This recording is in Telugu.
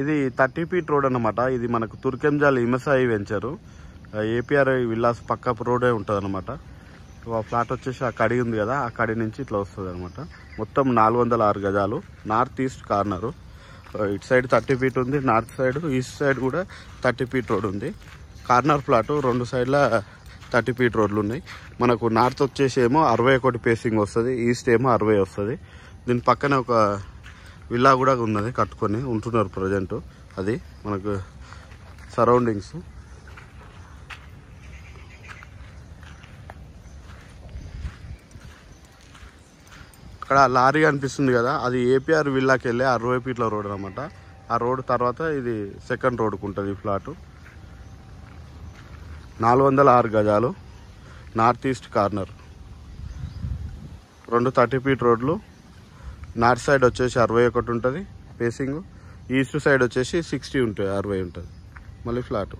ఇది 30 ఫీట్ రోడ్ అన్నమాట. ఇది మనకు తుర్కెంజాల్ ఇమసాయి వెంచరు. ఏపీఆర్ విల్లాస్ పక్క రోడే ఉంటుంది అనమాట. ఆ ఫ్లాట్ వచ్చేసి ఆ కడి ఉంది కదా, ఆ కడి నుంచి ఇట్లా వస్తుంది అనమాట. మొత్తం 406 గజాలు. North east corner. ఇటు సైడ్ 30 ఫీట్ ఉంది, నార్త్ సైడ్ ఈస్ట్ సైడ్ కూడా 30 ఫీట్ రోడ్ ఉంది. కార్నర్ ఫ్లాట్ 2 సైడ్ల 30 ఫీట్ రోడ్లు ఉన్నాయి. మనకు నార్త్ వచ్చేసి ఏమో 61 పేసింగ్ వస్తుంది, ఈస్ట్ ఏమో 60 వస్తుంది. దీని పక్కనే ఒక విల్లా కూడా ఉన్నది, కట్టుకొని ఉంటున్నారు ప్రజెంట్. అది మనకు సరౌండింగ్స్. అక్కడ లారీ కనిపిస్తుంది కదా, అది ఏపీఆర్ విల్లాకి వెళ్ళే 60 ఫీట్ల రోడ్ అనమాట. ఆ రోడ్ తర్వాత ఇది సెకండ్ రోడ్కు ఉంటుంది ఈ ఫ్లాటు. 406 గజాలు, నార్త్ ఈస్ట్ కార్నర్. 2 30 ఫీట్ రోడ్లు. నార్త్ సైడ్ వచ్చేసి 61 ఉంటుంది పేసింగ్, ఈస్ట్ సైడ్ వచ్చేసి 60 ఉంటుంది, 60 ఉంటుంది మళ్ళీ ఫ్లాట్.